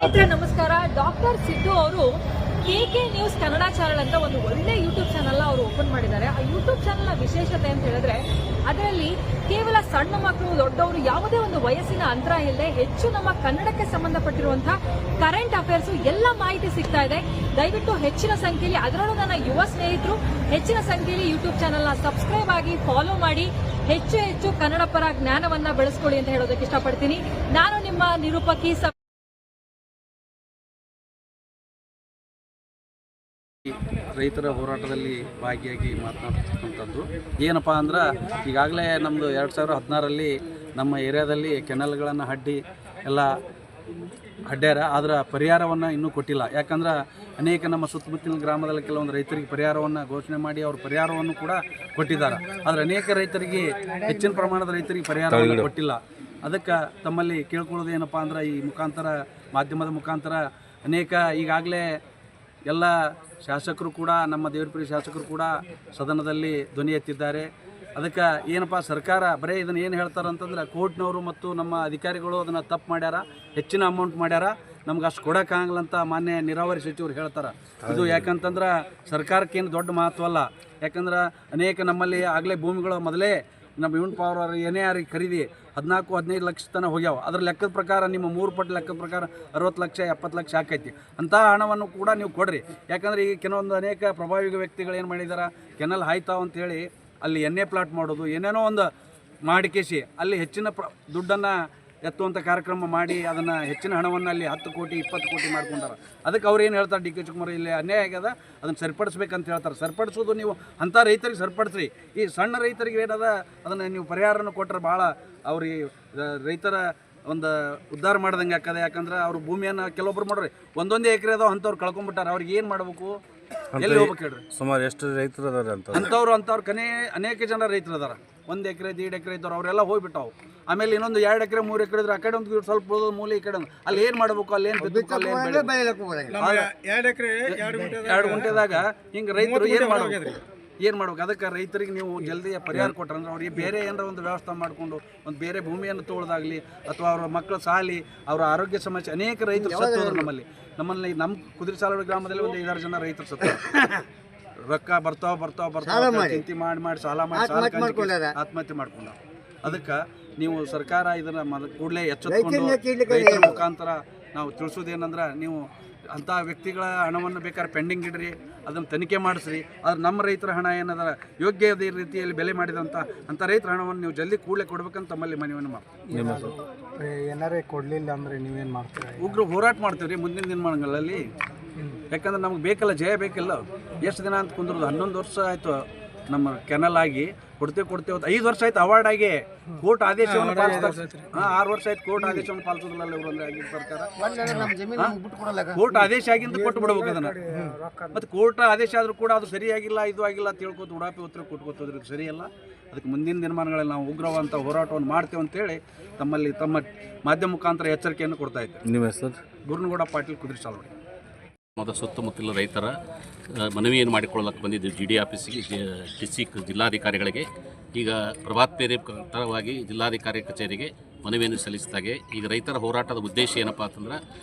ನಮಸ್ಕಾರ. ಡಾಕ್ಟರ್ ಸಿದ್ದು ಅವರು KK news Kannada channel ಅಂತ ಒಂದು ಒಳ್ಳೆ ಯೂಟ್ಯೂಬ್ ಚಾನೆಲ್ ಅವರು ಓಪನ್ ಮಾಡಿದ್ದಾರೆ. ಆ ಯೂಟ್ಯೂಬ್ ಚಾನೆಲ್ ನ ವಿಶೇಷತೆ ಅಂತ ಹೇಳಿದ್ರೆ ಅದರಲ್ಲಿ ಕೇವಲ ಸಣ್ಣ ಮಕ್ಕಳು ದೊಡ್ಡವರು ಯಾವುದೇ ಒಂದು ವಯಸ್ಸಿನ ಅಂತರ ಇಲ್ಲದೆ ಹೆಚ್ಚು ನಮ್ಮ ಕನ್ನಡಕ್ಕೆ ಸಂಬಂಧಪಟ್ಟಿರುವಂತಹ ಕರೆಂಟ್ ಅಫೇರ್ಸ್ ಎಲ್ಲ ಮಾಹಿತಿ ಸಿಗ್ತಾ ಇದೆ. ದಯವಿಟ್ಟು ಹೆಚ್ಚಿನ ಸಂಖ್ಯೆಯಲ್ಲಿ, ಅದರಲ್ಲೂ ನನ್ನ ಯುವ ಸ್ನೇಹಿತರು ಹೆಚ್ಚಿನ ಸಂಖ್ಯೆಯಲ್ಲಿ ಯೂಟ್ಯೂಬ್ ಚಾನೆಲ್ ನ ಸಬ್ಸ್ಕ್ರೈಬ್ ಆಗಿ ಫಾಲೋ ಮಾಡಿ ಹೆಚ್ಚು ಕನ್ನಡ ಪರ ಜ್ಞಾನವನ್ನ ಬೆಳೆಸ್ಕೊಳ್ಳಿ ಅಂತ ಹೇಳೋದಕ್ಕೆ ಇಷ್ಟಪಡ್ತೀನಿ. ನಾನು ನಿಮ್ಮ ನಿರೂಪಕಿ. ರೈತರ ಹೋರಾಟದಲ್ಲಿ ಭಾಗಿಯಾಗಿ ಮಾತನಾಡ್ತಕ್ಕಂಥದ್ದು ಏನಪ್ಪ ಅಂದ್ರೆ ಈಗಾಗಲೇ ನಮ್ಮದು 2016ರಲ್ಲಿ ನಮ್ಮ ಏರಿಯಾದಲ್ಲಿ ಕೆನಲ್ಗಳನ್ನು ಎಲ್ಲ ಅಡ್ಡ್ಯಾರ. ಅದರ ಪರಿಹಾರವನ್ನು ಇನ್ನೂ ಕೊಟ್ಟಿಲ್ಲ. ಯಾಕಂದ್ರೆ ಅನೇಕ ನಮ್ಮ ಸುತ್ತಮುತ್ತಲಿನ ಗ್ರಾಮದಲ್ಲಿ ಕೆಲವೊಂದು ರೈತರಿಗೆ ಪರಿಹಾರವನ್ನು ಘೋಷಣೆ ಮಾಡಿ ಅವ್ರ ಪರಿಹಾರವನ್ನು ಕೂಡ ಕೊಟ್ಟಿದ್ದಾರೆ. ಆದರೆ ಅನೇಕ ರೈತರಿಗೆ, ಹೆಚ್ಚಿನ ಪ್ರಮಾಣದ ರೈತರಿಗೆ ಪರಿಹಾರವನ್ನು ಕೊಟ್ಟಿಲ್ಲ. ಅದಕ್ಕೆ ತಮ್ಮಲ್ಲಿ ಕೇಳ್ಕೊಳ್ಳೋದು ಏನಪ್ಪ ಅಂದ್ರೆ ಈ ಮುಖಾಂತರ, ಮಾಧ್ಯಮದ ಮುಖಾಂತರ ಅನೇಕ ಈಗಾಗಲೇ ಎಲ್ಲ ಶಾಸಕರು ಕೂಡ, ನಮ್ಮ ದೇವರಪುರಿ ಶಾಸಕರು ಕೂಡ ಸದನದಲ್ಲಿ ಧ್ವನಿ ಎತ್ತಿದ್ದಾರೆ. ಅದಕ್ಕೆ ಏನಪ್ಪ ಸರ್ಕಾರ ಬರೀ ಇದನ್ನು ಏನು ಹೇಳ್ತಾರೆ ಅಂತಂದ್ರೆ ಕೋರ್ಟ್ನವರು ಮತ್ತು ನಮ್ಮ ಅಧಿಕಾರಿಗಳು ಅದನ್ನು ತಪ್ಪು ಮಾಡ್ಯಾರ, ಹೆಚ್ಚಿನ ಅಮೌಂಟ್ ಮಾಡ್ಯಾರ, ನಮ್ಗೆ ಅಷ್ಟು ಕೊಡೋಕ್ಕಾಗಲ್ಲ ಅಂತ ಮಾನ್ಯ ನೀರಾವರಿ ಸಚಿವರು ಹೇಳ್ತಾರೆ. ಇದು ಯಾಕಂತಂದ್ರೆ ಸರ್ಕಾರಕ್ಕೇನು ದೊಡ್ಡ ಮಹತ್ವ ಅಲ್ಲ. ಯಾಕಂದ್ರೆ ಅನೇಕ ನಮ್ಮಲ್ಲಿ ಆಗಲೇ ಭೂಮಿಗಳು ಮೊದಲೇ ನಮ್ಮ ಯೂನ್ ಪವರ್ ಅವರು ಏನೇ ಯಾರಿಗೆ ಖರೀದಿ 14-15 ಲಕ್ಷ ತನಕ ಹೋಗ್ಯಾವ. ಅದ್ರ ಲೆಕ್ಕದ ಪ್ರಕಾರ ನಿಮ್ಮ 3 ಪಟ್ಟು ಲೆಕ್ಕದ ಪ್ರಕಾರ 60 ಲಕ್ಷ 70 ಲಕ್ಷ ಆಕೈತಿ. ಅಂಥ ಹಣವನ್ನು ಕೂಡ ನೀವು ಕೊಡ್ರಿ. ಯಾಕಂದ್ರೆ ಈಗ ಕೆಲವೊಂದು ಅನೇಕ ಪ್ರಭಾವಿ ವ್ಯಕ್ತಿಗಳು ಏನು ಮಾಡಿದಾರೆ, ಕೆನಲ್ ಹಾಯ್ತಾವ ಅಂತೇಳಿ ಅಲ್ಲಿ ಎಣ್ಣೆ ಪ್ಲಾಟ್ ಮಾಡೋದು, ಏನೇನೋ ಒಂದು ಮಾಡಿಕೇಸಿ ಅಲ್ಲಿ ಹೆಚ್ಚಿನ ದುಡ್ಡನ್ನು ಎತ್ತುವಂಥ ಕಾರ್ಯಕ್ರಮ ಮಾಡಿ ಅದನ್ನು ಹೆಚ್ಚಿನ ಹಣವನ್ನು ಅಲ್ಲಿ 10 ಕೋಟಿ 20 ಕೋಟಿ ಮಾಡ್ಕೊಂಡಾರೆ. ಅದಕ್ಕೆ ಅವ್ರು ಏನು ಹೇಳ್ತಾರೆ, DK ಶಿವಕುಮಾರ್ ಇಲ್ಲಿ ಅನ್ಯಾಯ ಆಗ್ಯದ, ಅದನ್ನು ಸರಿಪಡಿಸ್ಬೇಕಂತ ಹೇಳ್ತಾರೆ. ಸರಿಪಡಿಸೋದು ನೀವು ಅಂಥ ರೈತರಿಗೆ ಸರಿಪಡಿಸ್ರಿ. ಈ ಸಣ್ಣ ರೈತರಿಗೆ ಏನದ ಅದನ್ನು ನೀವು ಪರಿಹಾರನ ಕೊಟ್ಟರೆ ಭಾಳ ಅವ್ರಿಗೆ ರೈತರ ಒಂದು ಉದ್ಧಾರ ಮಾಡ್ದಂಗೆ ಆಗ್ತದೆ. ಯಾಕಂದ್ರೆ ಅವ್ರ ಭೂಮಿಯನ್ನು ಕೆಲವೊಬ್ರು ಮಾಡ್ರಿ ಒಂದೊಂದೇ ಎಕರೆ ಅದಾವ, ಅಂಥವ್ರು ಕಳ್ಕೊಂಡ್ಬಿಟ್ಟಾರೆ. ಅವ್ರಿಗೆ ಏನು ಮಾಡ್ಬೇಕು, ಎಲ್ಲಿ ಹೋಗ್ಬೇಕು ಹೇಳ್ರಿ? ಸುಮಾರು ಎಷ್ಟು ರೈತರು ಅದಾರೆ ಅಂಥವ್ರು ಅನೇಕ ಜನ ರೈತರು ಅದಾರ. 1 ಎಕರೆ 1.5 ಎಕರೆ ಇದ್ದವ್ರು ಅವರೆಲ್ಲ ಹೋಗ್ಬಿಟ್ಟಾವು. ಆಮೇಲೆ ಇನ್ನೊಂದು 2 ಎಕರೆ 3 ಎಕರೆ ಇದ್ರೆ ಆ ಕಡೆ ಒಂದು ಸ್ವಲ್ಪ ಉಳಿದೋದು ಮೂಲೆ, ಈ ಕಡೆ ಅಲ್ಲಿ ಏನು ಮಾಡಬೇಕು, ಅಲ್ಲಿ ಏನು ಬಿತ್ತಬೇಕು, ಅಲ್ಲಿ ಏನು 2 ಗುಂಟೆದಾಗ ಹಿಂಗೆ ರೈತರು ಏನು ಮಾಡ್ಬೇಕು? ಅದಕ್ಕೆ ರೈತರಿಗೆ ನೀವು ಜಲ್ದಿ ಪರಿಹಾರ ಕೊಟ್ರಂದ್ರೆ ಅವ್ರಿಗೆ ಬೇರೆ ಏನಾರ ಒಂದು ವ್ಯವಸ್ಥೆ ಮಾಡಿಕೊಂಡು ಒಂದು ಬೇರೆ ಭೂಮಿಯನ್ನು ತೊಗೊಳೋದಾಗಲಿ, ಅಥವಾ ಅವ್ರ ಮಕ್ಕಳ ಸಾಲಿ, ಅವರ ಆರೋಗ್ಯ ಸಮಸ್ಯೆ, ಅನೇಕ ರೈತರು ಸತ್ತೋದ್ರು. ನಮ್ಮಲ್ಲಿ ನಮ್ಮ ಕುದುರೆಸಾಲುವ ಗ್ರಾಮದಲ್ಲಿ ಒಂದು 5-6 ಜನ ರೈತರು ಸತ್ತ. ರೊಕ್ಕ ಬರ್ತಾವ ಚಿಂತೆ ಮಾಡಿ ಸಾಲ ಆತ್ಮಹತ್ಯೆ ಮಾಡ್ಕೊಂಡ. ಅದಕ್ಕೆ ನೀವು ಸರ್ಕಾರ ಇದನ್ನು ಕೂಡಲೇ ಎಚ್ಚೆತ್ತುಕೊಂಡು ರೈತರ ಮುಖಾಂತರ ನಾವು ತಿಳಿಸೋದೇನಂದ್ರೆ, ನೀವು ಅಂಥ ವ್ಯಕ್ತಿಗಳ ಹಣವನ್ನು ಬೇಕಾದ್ರೆ ಪೆಂಡಿಂಗ್ ಇಡ್ರಿ, ಅದನ್ನು ತನಿಖೆ ಮಾಡಿಸ್ರಿ. ಆದ್ರೆ ನಮ್ಮ ರೈತರ ಹಣ ಏನದ ಯೋಗ್ಯ ರೀತಿಯಲ್ಲಿ ಬೆಲೆ ಮಾಡಿದಂಥ ಅಂಥ ರೈತರ ಹಣವನ್ನು ನೀವು ಜಲ್ದಿ ಕೂಡಲೇ ಕೊಡ್ಬೇಕಂತ ತಮ್ಮಲ್ಲಿ ಮನವಿಯನ್ನು ಮಾಡ್ತೀವಿ. ಏನಾರೇ ಕೊಡಲಿಲ್ಲ ಅಂದರೆ ನೀವೇನು ಮಾಡ್ತೀರಿ? ಉಗ್ರ ಹೋರಾಟ ಮಾಡ್ತೀವಿ ರೀ ಮುಂದಿನ ದಿನಮಾನಗಳಲ್ಲಿ. ಯಾಕಂದ್ರೆ ನಮ್ಗೆ ಬೇಕಲ್ಲ, ಜಯ ಬೇಕಲ್ಲ. ಎಷ್ಟು ದಿನ ಅಂತ ಕುಂದ್ರದು? 11 ವರ್ಷ ಆಯಿತು ನಮ್ಮ ಕೆನಲ್ ಆಗಿ. ಕೊಡ್ತೇವೆ 5 ವರ್ಷ ಆಯ್ತು ಅವಾರ್ಡ್ ಆಗಿ. ಕೋರ್ಟ್ ಆದೇಶವನ್ನು ಪಾಲಿಸ್ತಾರೆ. 6 ವರ್ಷ ಆಯ್ತು ಕೋರ್ಟ್ ಆದೇಶವನ್ನು ಪಾಲಿಸೋದಿಲ್ಲ ಇವರು. ಅಂದರೆ ಆಗಿನ ಸರ್ಕಾರ ಕೋರ್ಟ್ ಆದೇಶ ಆಗಿಂದ ಕೊಟ್ಟು ಬಿಡ್ಬೇಕು ಅದನ್ನು. ಮತ್ತು ಕೋರ್ಟ್ ಆದೇಶ ಆದರೂ ಕೂಡ ಅದು ಸರಿಯಾಗಿಲ್ಲ, ಇದು ಆಗಿಲ್ಲ ಅಂತ ಹೇಳ್ಕೊತ ಉಡಾಪಿ ಉತ್ತರ ಕೊಟ್ಕೋತೋದ್ರಿ, ಇದು ಸರಿಯಲ್ಲ. ಅದಕ್ಕೆ ಮುಂದಿನ ದಿನಮಾನಗಳಲ್ಲಿ ನಾವು ಉಗ್ರವಂತ ಹೋರಾಟವನ್ನು ಮಾಡ್ತೇವೆ ಅಂತೇಳಿ ತಮ್ಮ ಮಾಧ್ಯಮ ಮುಖಾಂತರ ಎಚ್ಚರಿಕೆಯನ್ನು ಕೊಡ್ತಾ ಇದ್ದೇವೆ. ನಿಮ್ಮ ಹೆಸರು? ಗುರುನಗೌಡ ಪಾಟೀಲ್, ಕುದುರೆಸಾಲುವ. ಸುತ್ತಮುತ್ತಲ ರೈತರ ಮನವಿಯನ್ನು ಮಾಡಿಕೊಳ್ಳಕ್ಕೆ ಬಂದಿದ್ದು GD ಆಫೀಸಿಗೆ, ಡಿಸ್ಟ್ರಿಕ್ಟ್ ಜಿಲ್ಲಾಧಿಕಾರಿಗಳಿಗೆ. ಈಗ ಪ್ರಭಾತ್ ಪೇರೆ ಪರವಾಗಿ ಜಿಲ್ಲಾಧಿಕಾರಿ ಕಚೇರಿಗೆ ಮನವಿಯನ್ನು ಸಲ್ಲಿಸಿದಾಗೆ, ಈಗ ರೈತರ ಹೋರಾಟದ ಉದ್ದೇಶ ಏನಪ್ಪ ಅಂತಂದ್ರೆ,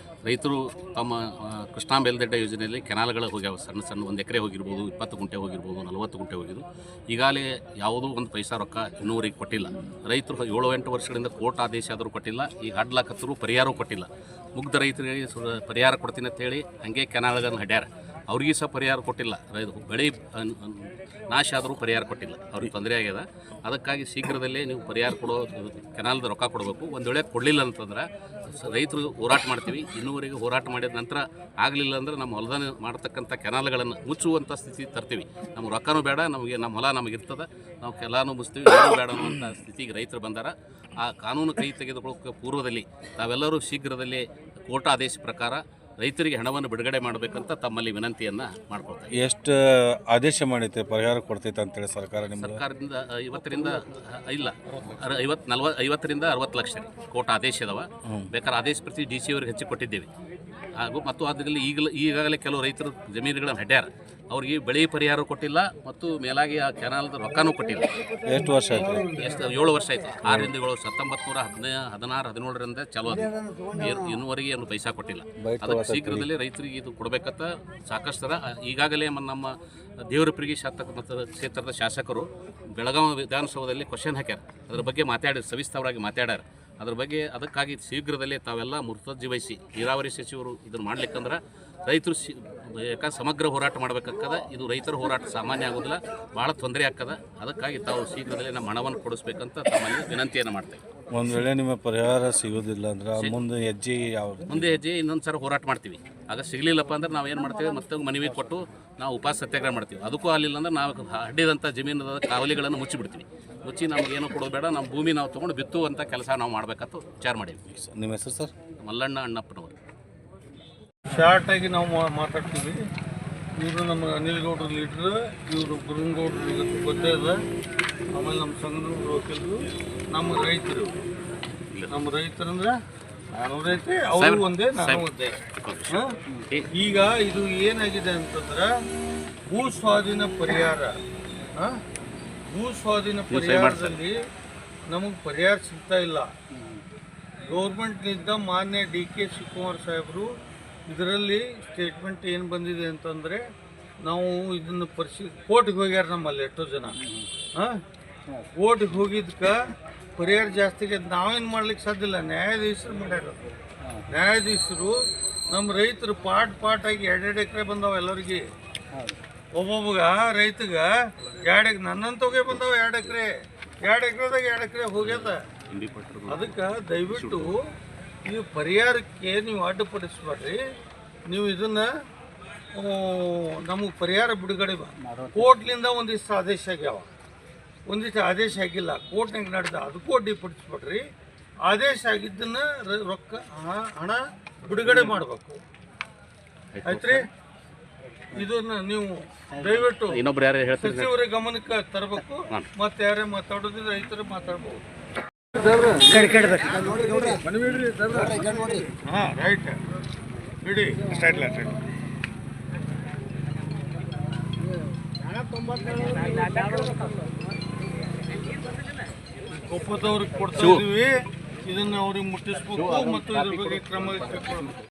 ರೈತರು ತಮ್ಮ ಕೃಷ್ಣಾ ಮೇಲ್ದಂಡೆ ಯೋಜನೆಯಲ್ಲಿ ಕೆನಾಲ್ಗಳು ಹೋಗ್ಯಾವ. ಸಣ್ಣ 1 ಎಕರೆ ಹೋಗಿರ್ಬೋದು, 20 ಗುಂಟೆ ಹೋಗಿರ್ಬೋದು, 40 ಗುಂಟೆ ಹೋಗಿದ್ದು. ಈಗಾಗಲೇ ಯಾವುದೋ ಒಂದು ಪೈಸಾ ರೊಕ್ಕ ಇನ್ನೂವರೆಗೆ ಕೊಟ್ಟಿಲ್ಲ. ರೈತರು 7-8 ವರ್ಷಗಳಿಂದ ಕೋರ್ಟ್ ಆದೇಶ ಆದರೂ ಕೊಟ್ಟಿಲ್ಲ. ಈಗ ಹಾಡ್ಲಾಕತ್ತರೂ ಪರಿಹಾರವೂ ಕೊಟ್ಟಿಲ್ಲ. ಮುಗ್ಧ ರೈತರಿಗೆ ಪರಿಹಾರ ಕೊಡ್ತೀನಿ ಅಂತೇಳಿ ಹಾಗೆ ಕೆನಾಲ್ಗಳನ್ನು ಹಡ್ಯಾರ. ಅವ್ರಿಗೆ ಸಹ ಪರಿಹಾರ ಕೊಟ್ಟಿಲ್ಲ. ಬೆಳೆ ನಾಶ ಆದರೂ ಪರಿಹಾರ ಕೊಟ್ಟಿಲ್ಲ. ಅವ್ರಿಗೆ ತೊಂದರೆ ಆಗ್ಯದ. ಅದಕ್ಕಾಗಿ ಶೀಘ್ರದಲ್ಲೇ ನೀವು ಪರಿಹಾರ ಕೊಡೋ, ಕೆನಾಲ್ದ ರೊಕ್ಕ ಕೊಡಬೇಕು. ಒಂದು ವೇಳೆ ಕೊಡಲಿಲ್ಲ ಅಂತಂದ್ರೆ ರೈತರು ಹೋರಾಟ ಮಾಡ್ತೀವಿ. ಇನ್ನೂವರೆಗೆ ಹೋರಾಟ ಮಾಡಿದ ನಂತರ ಆಗಲಿಲ್ಲ ಅಂದ್ರೆ ನಮ್ಮ ಹೊಲದ ಮಾಡ್ತಕ್ಕಂಥ ಕೆನಾಲ್ಗಳನ್ನು ಮುಚ್ಚುವಂಥ ಸ್ಥಿತಿ ತರ್ತೀವಿ. ನಮ್ಮ ರೊಕ್ಕನೂ ಬೇಡ, ನಮ್ಮ ಹೊಲ ನಮಗಿರ್ತದೆ, ನಾವು ಕೆಲನೂ ಮುಚ್ತೀವಿ, ಏನೂ ಬೇಡ ಅನ್ನುವಂಥ ಸ್ಥಿತಿಗೆ ರೈತರು ಬಂದಾರ. ಆ ಕಾನೂನು ಕೈ ತೆಗೆದುಕೊಳ್ಳೋಕ್ಕೆ ಪೂರ್ವದಲ್ಲಿ ತಾವೆಲ್ಲರೂ ಶೀಘ್ರದಲ್ಲೇ ಕೋರ್ಟ್ ಆದೇಶ ಪ್ರಕಾರ ರೈತರಿಗೆ ಹಣವನ್ನು ಬಿಡುಗಡೆ ಮಾಡಬೇಕಂತ ತಮ್ಮಲ್ಲಿ ವಿನಂತಿಯನ್ನು ಮಾಡ್ಕೊಳ್ತಾರೆ. ಎಷ್ಟು ಆದೇಶ ಮಾಡೈತೆ ಪರಿಹಾರ ಕೊಡ್ತೈತೆ ಅಂತೇಳಿ ಸರ್ಕಾರದಿಂದ 50 ರಿಂದ 60 ಲಕ್ಷ ಕೋರ್ಟ್ ಆದೇಶ ಇದಾವ. ಬೇಕಾದ್ರೆ ಆದೇಶ ಪ್ರತಿ DC ಅವ್ರಿಗೆ ಹೆಚ್ಚಿ ಕೊಟ್ಟಿದ್ದೇವೆ. ಹಾಗೂ ಮತ್ತು ಅದರಲ್ಲಿ ಈಗಾಗಲೇ ಕೆಲವು ರೈತರು ಜಮೀನುಗಳನ್ನು ಹಡ್ಯಾರ, ಅವ್ರಿಗೆ ಬೆಳೆ ಪರಿಹಾರ ಕೊಟ್ಟಿಲ್ಲ ಮತ್ತು ಮೇಲಾಗಿ ಆ ಕೆನಾಲ್ದ ರೊಕ್ಕನೂ ಕೊಟ್ಟಿಲ್ಲ. ಎಷ್ಟು ವರ್ಷ ಆಯ್ತು? 7 ವರ್ಷ ಆಯಿತು. 6ರಿಂದ 7 1916-17ರಿಂದ ಚಾಲು ಅದು ಇನ್ನೂವರೆಗೆ ಏನು ಪೈಸಾ ಕೊಟ್ಟಿಲ್ಲ. ಅದಕ್ಕೆ ಶೀಘ್ರದಲ್ಲೇ ರೈತರಿಗೆ ಇದು ಕೊಡಬೇಕಂತ ಸಾಕಷ್ಟು ಥರ ಈಗಾಗಲೇ ನಮ್ಮ ದೇವರಪುರಿಗೆ ಕ್ಷೇತ್ರದ ಶಾಸಕರು ಬೆಳಗಾವಿ ವಿಧಾನಸೌಧದಲ್ಲಿ ಕ್ವಶನ್ ಹಾಕ್ಯಾರ. ಅದರ ಬಗ್ಗೆ ಸವಿಸ್ತರವಾಗಿ ಮಾತಾಡ್ಯಾರ. ಅದ್ರ ಬಗ್ಗೆ ಅದಕ್ಕಾಗಿ ಶೀಘ್ರದಲ್ಲೇ ತಾವೆಲ್ಲ ಮುತುವರ್ಜಿ ವಹಿಸಿ ನೀರಾವರಿ ಸಚಿವರು ಇದನ್ನು ಮಾಡ್ಲಿಕ್ಕಂದ್ರೆ ರೈತರು ಯಾಕಂದ್ರೆ ಸಮಗ್ರ ಹೋರಾಟ ಮಾಡಬೇಕಾಗ್ತದೆ. ಇದು ರೈತರ ಹೋರಾಟ ಸಾಮಾನ್ಯ ಆಗೋದಿಲ್ಲ, ಭಾಳ ತೊಂದರೆ ಆಗ್ತದೆ. ಅದಕ್ಕಾಗಿ ತಾವು ಶೀಘ್ರದಲ್ಲೇ ನಮ್ಮ ಹಣವನ್ನು ಕೊಡಿಸ್ಬೇಕಂತ ತಮ್ಮಲ್ಲಿ ವಿನಂತಿಯನ್ನು ಮಾಡ್ತೇವೆ. ಒಂದು ವೇಳೆ ನಿಮ್ಮ ಪರಿಹಾರ ಸಿಗೋದಿಲ್ಲ ಅಂದ್ರೆ ಮುಂದೆ ಹೆಜ್ಜೆ ಹೆಜ್ಜೆ ಇನ್ನೊಂದು ಸಲ ಹೋರಾಟ ಮಾಡ್ತೀವಿ. ಆಗ ಸಿಗಲಿಲ್ಲಪ್ಪ ಅಂದ್ರೆ ನಾವು ಏನು ಮಾಡ್ತೇವೆ, ಮತ್ತೆ ಮನವಿ ಕೊಟ್ಟು ನಾವು ಉಪವಾಸ ಸತ್ಯಾಗ್ರಹ ಮಾಡ್ತೀವಿ. ಅದಕ್ಕೂ ಆಗಲಿಲ್ಲ ಅಂದ್ರೆ ನಾವು ಅಡ್ಡಿದಂಥ ಜಮೀನದ ಕಾವಲಿಗಳನ್ನು ಮುಚ್ಚಿಬಿಡ್ತೀವಿ. ಮುಚ್ಚಿ ನಮಗೇನು ಕೊಡೋದು ಬೇಡ, ನಮ್ಮ ಭೂಮಿ ನಾವು ತೊಗೊಂಡು ಬಿತ್ತುವಂಥ ಕೆಲಸ ನಾವು ಮಾಡಬೇಕಂತ ವಿಚಾರ ಮಾಡೀವಿ. ನಿಮ್ಮ ಹೆಸರು ಸರ್? ಮಲ್ಲಣ್ಣ ಅಣ್ಣಪ್ಪನವರು. ಶಾರ್ಟಾಗಿ ನಾವು ಮಾತಾಡ್ತೀವಿ. ಇವರು ನಮ್ಮ ಅನಿಲ್ ಗೌಡ್ರ ಲೀಡ್ರ್, ಇವರು ಗುರುಗೌಡ್ರು ಗೊತ್ತೇ ಇದೆ. ಆಮೇಲೆ ನಮ್ಮ ಸಂಘದವ್ರು ವಕೀಲರು, ನಮ್ಮ ರೈತರು ರೈತರಂದ್ರೆ ನಾನು ರೈತ, ಅವರು ಒಂದೇ ನಾನು ಒಂದೇ. ಈಗ ಇದು ಏನಾಗಿದೆ ಅಂತಂದ್ರೆ ಭೂ ಸ್ವಾಧೀನ ಪರಿಹಾರ, ಭೂ ಸ್ವಾಧೀನ ಪರಿಹಾರದಲ್ಲಿ ನಮಗೆ ಪರಿಹಾರ ಸಿಗ್ತಾ ಇಲ್ಲ. ಗೌರ್ಮೆಂಟ್ನಿಂದ ಮಾನ್ಯ DK ಶಿವಕುಮಾರ್ ಸಾಹೇಬರು ಇದರಲ್ಲಿ ಸ್ಟೇಟ್ಮೆಂಟ್ ಏನು ಬಂದಿದೆ ಅಂತಂದರೆ, ನಾವು ಇದನ್ನು ಕೋರ್ಟ್ಗೆ ಹೋಗ್ಯಾರ ನಮ್ಮಲ್ಲಿ ಎಷ್ಟೋ ಜನ. ಕೋರ್ಟ್ಗೆ ಹೋಗಿದ್ದಕ್ಕೆ ಪರಿಹಾರ ಜಾಸ್ತಿಗೆ ನಾವೇನು ಮಾಡ್ಲಿಕ್ಕೆ ಸಾಧ್ಯ ಇಲ್ಲ, ನ್ಯಾಯಾಧೀಶರು ಮಾಡ್ಯಾರ. ನ್ಯಾಯಾಧೀಶರು ನಮ್ಮ ರೈತರು ಪಾಟಾಗಿ 2 ಎಕರೆ ಬಂದಾವ ಎಲ್ಲರಿಗೆ. ಒಬ್ಬೊಬ್ಬಗ ರೈತಗೆ 2 ಎಕರೆ, ನನ್ನಂತವೇ ಬಂದಾವ 2 ಎಕರೆ, 2 ಎಕರೆದಾಗ 2 ಎಕರೆ ಹೋಗ್ಯದ. ಅದಕ್ಕೆ ದಯವಿಟ್ಟು ನೀವು ಪರಿಹಾರಕ್ಕೆ ನೀವು ಅಡ್ಡಿಪಡಿಸ್ಬೇಡ್ರಿ. ನೀವು ಇದನ್ನು ನಮಗೆ ಪರಿಹಾರ ಬಿಡುಗಡೆ ಕೋರ್ಟ್ಲಿಂದ ಒಂದಿಷ್ಟು ಆದೇಶ ಆಗ್ಯಾವ, ಒಂದಿಷ್ಟು ಆದೇಶ ಆಗಿಲ್ಲ, ಕೋರ್ಟ್ನಾಗ ನಡೆದ, ಅದಕ್ಕೂ ಅಡ್ಡಿಪಡಿಸ್ಬೇಡ್ರಿ. ಆದೇಶ ಆಗಿದ್ದನ್ನು ರೊಕ್ಕ ಹಣ ಬಿಡುಗಡೆ ಮಾಡಬೇಕು, ಆಯ್ತ್ರಿ? ಇದನ್ನು ನೀವು ದಯವಿಟ್ಟು ಸಚಿವರ ಗಮನಕ್ಕೆ ತರಬೇಕು. ಮತ್ತೆ ಯಾರೇ ಮಾತಾಡೋದಿದ್ರೆ ರೈತರು ಮಾತಾಡ್ಬೋದು. ಹಾಂ, ರೈಟ್ ಬಿಡಿ. ಕೊಪ್ಪದವ್ರಿಗೆ ಕೊಡ್ತಾ ಇದೀವಿ, ಇದನ್ನು ಅವ್ರಿಗೆ ಮುಟ್ಟಿಸ್ಬೇಕು ಮತ್ತು ಇದ್ರ ಬಗ್ಗೆ ಕ್ರಮ